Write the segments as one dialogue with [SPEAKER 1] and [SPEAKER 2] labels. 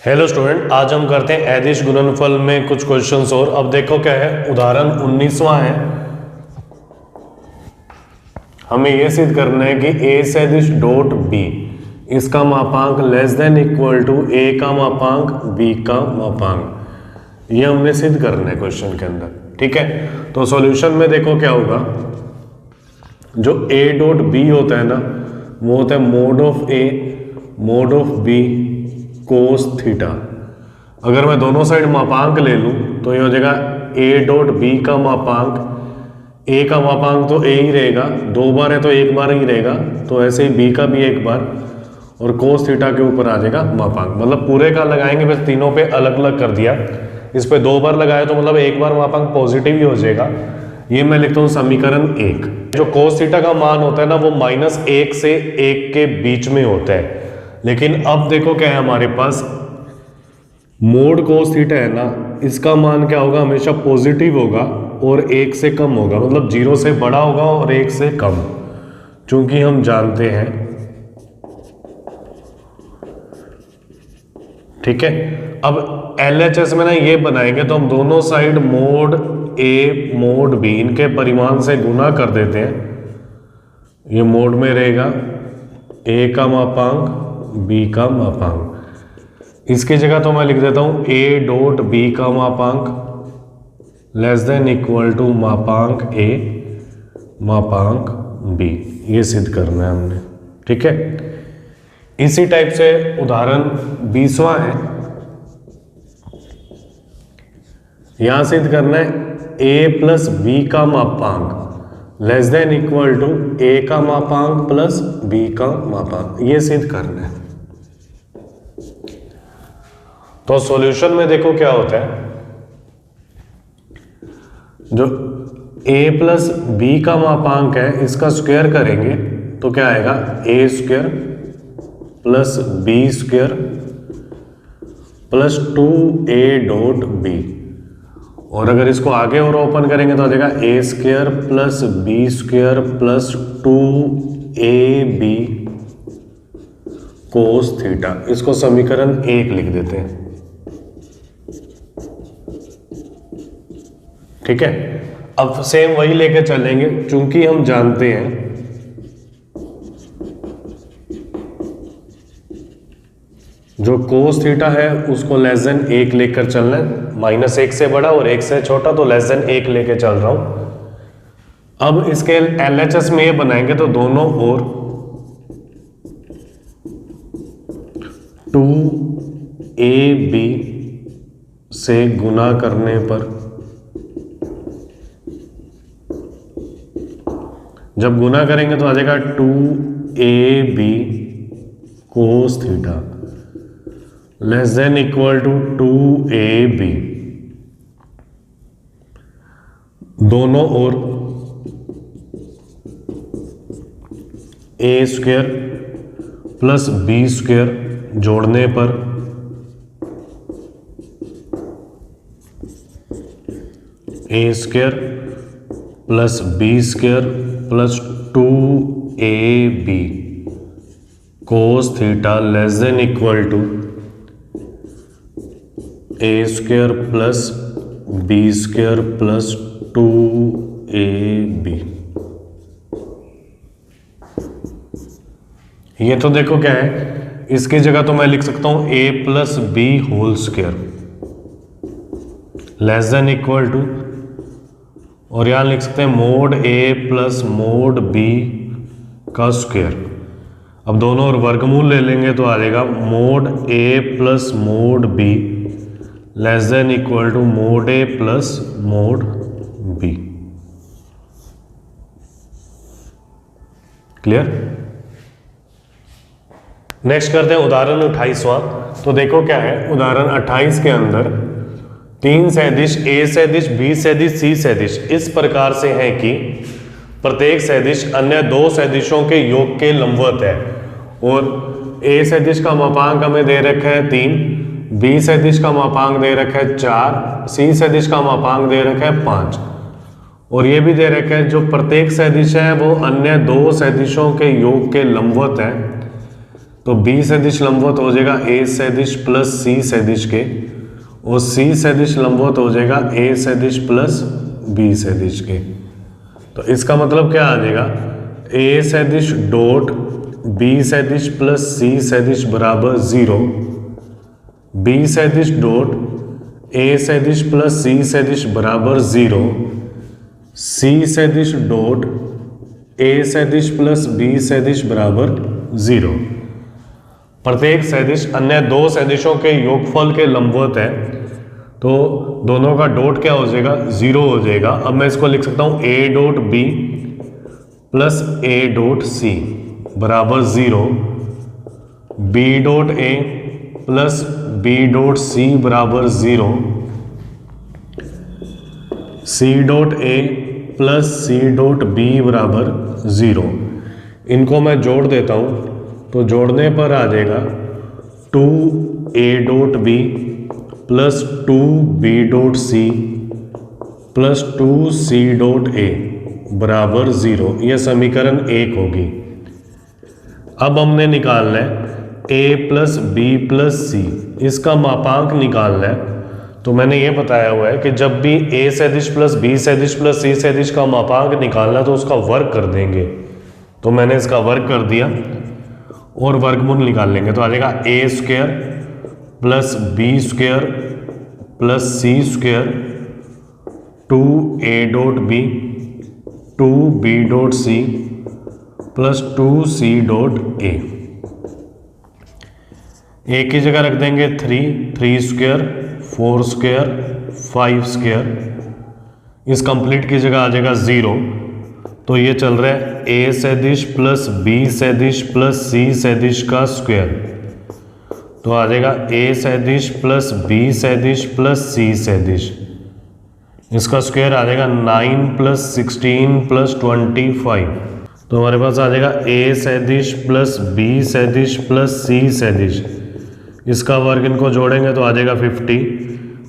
[SPEAKER 1] Hello student, आज हम करते हैं अदिश गुणनफल में कुछ क्वेश्चंस और। अब देखो क्या है, उदाहरण 19वां है। हमें यह सिद्ध करना है कि ए सदिश डॉट बी इसका मापांक लेस देन इक्वल टू ए का मापांक बी का मापांक। ये हमने सिद्ध करना है क्वेश्चन के अंदर। ठीक है, तो सॉल्यूशन में देखो क्या होगा। जो ए डॉट बी होता है ना, वो होता है mode of a mode of b cos theta. अगर मैं दोनों साइड मापांक ले लूं तो ये हो जाएगा ए डॉट बी का मापांक। ए का मापांक तो ए ही रहेगा, दो बार है तो एक बार ही रहेगा, तो ऐसे ही बी का भी एक बार, और कोस थीटा के ऊपर आ जाएगा मापांक। मतलब पूरे का लगाएंगे, बस तीनों पे अलग अलग कर दिया। इस पे दो बार लगाया तो मतलब एक बार मापांक पॉजिटिव ही हो जाएगा। ये मैं लिखता हूँ समीकरण 1। जो कोस थीटा का मान होता है ना, वो -1 से 1 के बीच में होता है। लेकिन अब देखो क्या है, हमारे पास मोड कोस थीटा है ना, इसका मान क्या होगा, हमेशा पॉजिटिव होगा और 1 से कम होगा। मतलब 0 से बड़ा होगा और 1 से कम, चूंकि हम जानते हैं। ठीक है, अब LHS में ना ये बनाएंगे तो हम दोनों साइड मोड ए मोड बी इनके परिमाण से गुना कर देते हैं। ये मोड में रहेगा ए का मापांक बी का मापांक। इसकी जगह तो मैं लिख देता हूं ए डॉट बी का मापांक लेस देन इक्वल टू मापांक ए मापांक बी। ये सिद्ध करना है हमने। ठीक है, इसी टाइप से उदाहरण 20वां है। यहां सिद्ध करना है ए प्लस बी का मापांक लेस देन इक्वल टू ए का मापांक प्लस बी का मापांक। ये सिद्ध करना है। तो सॉल्यूशन में देखो क्या होता है। जो a प्लस बी का मापांक है, इसका स्क्वायर करेंगे तो क्या आएगा, a square plus b square plus 2a dot b. और अगर इसको आगे और ओपन करेंगे तो आ जाएगा a square plus b square plus 2ab cos theta. इसको समीकरण 1 लिख देते हैं। ठीक है, अब सेम वही लेके चलेंगे, चूंकि हम जानते हैं जो कोस थीटा है उसको लेस देन 1 लेकर चलना है। -1 से बड़ा और 1 से छोटा, तो लेस देन 1 लेके चल रहा हूं। अब इसके LHS में ये बनाएंगे तो दोनों ओर 2ab से गुना करने पर, जब गुना करेंगे तो आ जाएगा 2ab cos theta less than equal to 2ab। दोनों ओर a square plus b square जोड़ने पर a square plus b square plus 2ab cos theta less than equal to a square plus b square plus 2ab। ये तो देखो क्या है, इसकी जगह तो मैं लिख सकता हूं a plus b whole square less than equal to, और यहां लिख सकते हैं mode a plus mode b का स्क्वायर। अब दोनों और वर्गमूल ले लेंगे तो आ जाएगा mode a plus mode b less than equal to mode a plus mode b। Clear? Next करते हैं उदाहरण 28वां। तो देखो क्या है, उदाहरण 28 के अंदर 3 सदिश a सदिश b सदिश c सदिश इस प्रकार से है कि प्रत्येक सदिश अन्य 2 सदिशों के योग के लंबवत है। और a सदिश का मापांक हमें दे रखा है 3, b सदिश का मापांक दे रखा है 4, c सदिश का मापांक दे रखा है 5। और ये भी दे रखा है जो प्रत्येक सदिश है वो अन्य 2 सदिशों के योग के लंबवत है। तो बी सदिश लंबवत हो जाएगा ए सदिश प्लस सी सदिश के, और सी सदिश लंबवत हो जाएगा ए सदिश प्लस बी सदिश के। तो इसका मतलब क्या आ जाएगा, ए सदिश डॉट बी सदिश प्लस सी सदिश बराबर 0, बी सदिश डॉट ए सदिश प्लस सी सदिश बराबर 0, सी सदिश डॉट ए सदिश प्लस बी सदिश बराबर 0। प्रत्येक सदिश अन्य दो सदिशों के योगफल के लंबवत है, तो दोनों का डॉट क्या हो जाएगा, 0 हो जाएगा। अब मैं इसको लिख सकता हूं a dot b plus a dot c बराबर 0, b dot a plus b dot c बराबर 0, c dot a plus c dot b बराबर 0। इनको मैं जोड़ देता हूं, तो जोड़ने पर आ जाएगा 2a dot b plus 2b dot c plus 2c dot a बराबर 0। यह समीकरण 1 होगी। अब हमने निकालना है a प्लस बी प्लस सी, इसका मापांक निकालना है। तो मैंने ये बताया हुआ है कि जब भी a सदिश प्लस बी सदिश प्लस सी सदिश का मापांक निकालना तो उसका वर्ग कर देंगे। तो मैंने इसका वर्ग कर दिया और वर्गमूल निकाल लेंगे, तो आ जाएगा a square plus b square plus c square 2a dot b 2b dot c plus 2c dot a. A की जगह रख देंगे 3 स्क्वायर 4 स्क्वायर 5 स्क्वायर। इस कंप्लीट की जगह आ जाएगा 0। तो ये चल रहा है ए सदिश प्लस बी सदिश प्लस सी सदिश का स्क्वायर, तो आ जाएगा ए सदिश प्लस बी सदिश प्लस सी सदिश, इसका स्क्वायर आ जाएगा 9 प्लस 16 प्लस 25। तो हमारे पास आ जाएगा ए सदिश प्लस बी सदिश प्लस सी सदिश, इसका वर्ग इनको जोड़ेंगे तो आ जाएगा 50।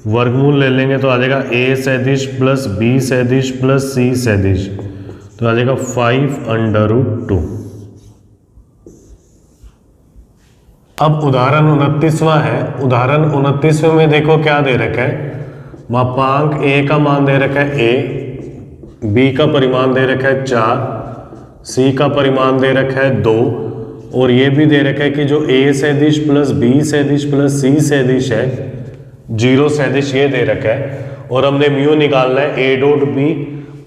[SPEAKER 1] वर्गमूल ले लेंगे तो आ जाएगा ए सदिश प्लस बी सदिश प्लस सी सदिश, तो आ जाएगा 5√2। अब उदाहरण 29वां है। उदाहरण 29वें में देखो क्या दे रखा है, मापांक a का मान दे रखा है a, b का परिमाण दे रखा है 4, c का परिमाण दे रखा है 2, और ये भी दे रखा है कि जो a सदिश प्लस b सदिश प्लस c सदिश है 0 सदिश ये दे रखा है, और हमने म्यू निकालना है a dot b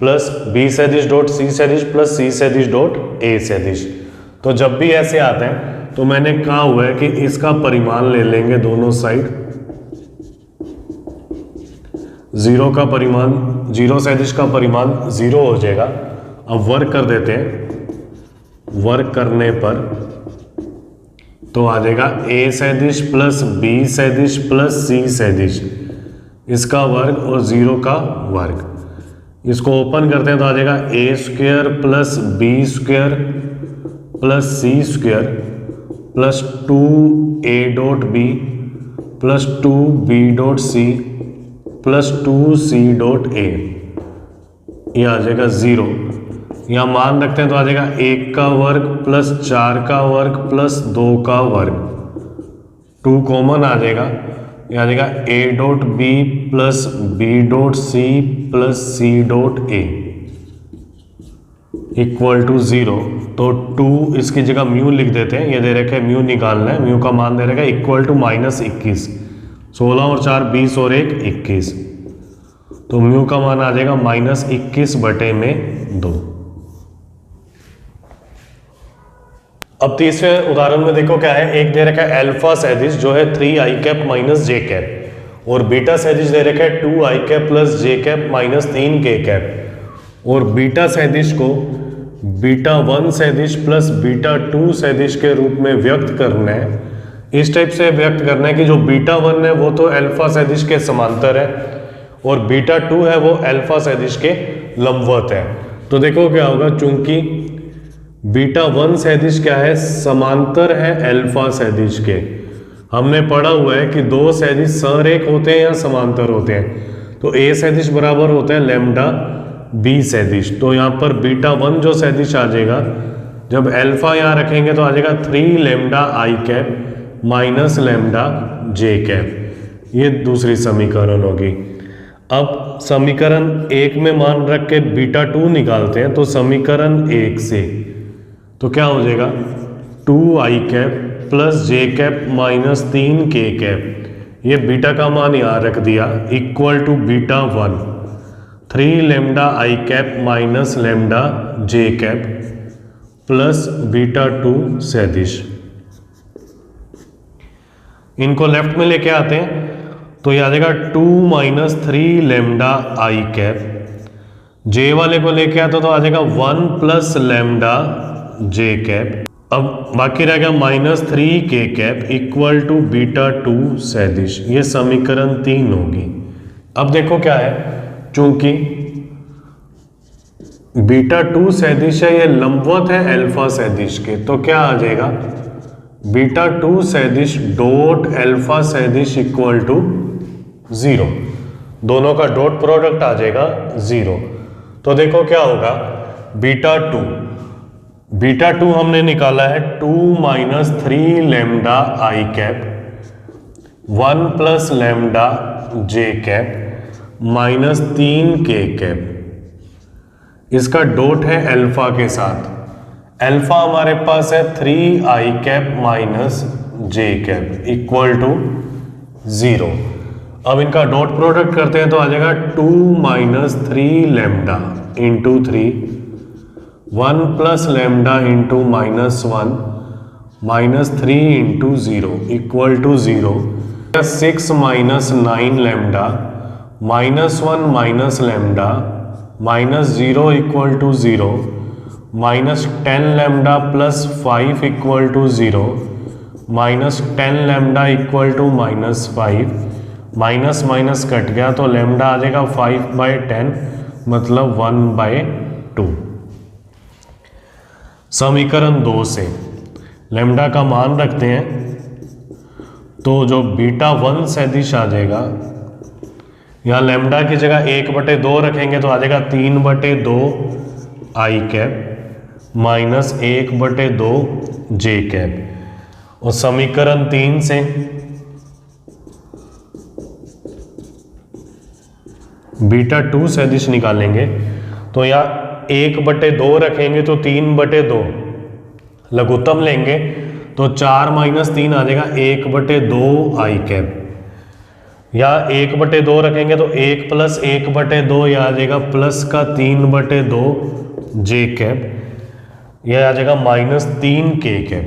[SPEAKER 1] plus b सदिश डॉट सी सदिश प्लस सी सदिश डॉट ए सदिश। तो जब भी ऐसे आते हैं तो मैंने कहा हुआ है कि इसका परिमाण ले लेंगे दोनों साइड, 0 का परिमाण 0 सदिश का परिमाण 0 हो जाएगा। अब वर्क कर देते हैं, वर्क करने पर तो आ जाएगा ए सदिश प्लस बी सदिश प्लस सी सदिश, इसका वर्ग और 0 का वर्ग। इसको ओपन करते हैं तो आ जाएगा a square plus b square plus c square plus 2a dot b plus 2b dot c plus 2c dot a, यह आ जाएगा 0। यहाँ मान रखते हैं तो आ जाएगा 1 का वर्ग प्लस 4 का वर्ग प्लस 2 का वर्ग, 2 कॉमन आ जाएगा, यह आ जाएगा a dot b plus b dot c plus c dot a equal to 0। तो 2 इसकी जगह म्यू लिख देते हैं, ये दे रखा है म्यू निकालना है, म्यू का मान दे रखा है इक्वल टू -21, 16 और 4 20 और 1 21, तो म्यू का मान आ जाएगा -21/2। अब तीसरे उदाहरण में देखो क्या है, एक दे रखा है अल्फा सदिश जो है 3i cap minus j cap, और बीटा सदिश दे रखा है 2i कैप प्लस जे कैप माइनस 3k कैप, और बीटा सदिश को बीटा 1 सदिश प्लस बीटा 2 सदिश के रूप में व्यक्त करना है। इस टाइप से व्यक्त करना है कि जो बीटा 1 है वो तो अल्फा सदिश के समांतर है, और बीटा 2 है वो अल्फा सदिश के लंबवत है। तो देखो क्या होगा, चूंकि बीटा 1 सदिश क्या है, समांतर है अल्फा सदिश के। हमने पढ़ा हुआ है कि दो सदिश संरेख होते हैं या समांतर होते हैं, तो ए सदिश बराबर होता है लैम्डा बी सदिश। तो यहाँ पर बीटा 1 जो सदिश आ जाएगा जब अल्फा यहाँ रखेंगे तो आ जाएगा 3 lambda i cap minus lambda j cap. ये दूसरी समीकरण होगी। अब समीकरण 1 में मान रख के बीटा 2 निकालते हैं, तो समीकरण 1 से तो क्या हो जाएगा 2 आई कैप प्लस जे कैप माइनस 3 के कैप, ये बीटा का मान यहाँ रख दिया, equal to beta 1 3 lambda i cap minus lambda j cap plus beta 2 सदिश। इनको लेफ्ट में लेके आते हैं तो यह आ जाएगा 2 माइनस 3 लैम्डा आई कैप, जे वाले को लेके आता तो आ जाएगा 1 प्लस लैम्डा जे कैप। अब बाकी रह गया माइनस 3 के कैप इक्वल टू बीटा 2 सदिश। ये समीकरण 3 होगी। अब देखो क्या है, चूंकि बीटा 2 सदिश है, ये लंबवत है अल्फा सदिश के, तो क्या आ जाएगा बीटा 2 सदिश डॉट अल्फा सदिश इक्वल टू 0। दोनों का डॉट प्रोडक्ट आ जाएगा 0। तो देखो क्या होगा, बीटा 2 हमने निकाला है 2 minus 3 lambda i cap 1 plus lambda j cap minus 3 के कैप। इसका डॉट है अल्फा के साथ, अल्फा हमारे पास है 3 i cap minus j cap equal to 0। अब इनका डॉट प्रोडक्ट करते हैं तो आ जाएगा 2 minus 3 lambda into 3 1 plus lambda into minus 1 minus 3 into 0 equal to 0। 6 minus 9 lambda minus 1 minus lambda minus 0 equal to 0 minus 10 lambda plus 5 equal to 0 minus 10 lambda equal to minus 5, minus minus cut गया तो lambda आ जाएगा 5/10 मतलब 1/2। समीकरण 2 से lambda का मान रखते हैं तो जो बीटा 1 सदिश आ जाएगा, यहाँ लैम्डा की जगह 1/2 रखेंगे तो आ जाएगा 3/2 आई कैप माइनस 1/2 जे कैप। और समीकरण 3 से बीटा 2 सदिश निकालेंगे तो यहाँ 1/2 रखेंगे तो 3/2 लघुत्तम लेंगे तो 4 माइनस 3 आ जाएगा 1/2 आई कैप। या 1/2 रखेंगे तो 1 प्लस 1/2 यह आ जाएगा प्लस का 3/2 जे कैप, यह आ जाएगा माइनस 3 के कैप।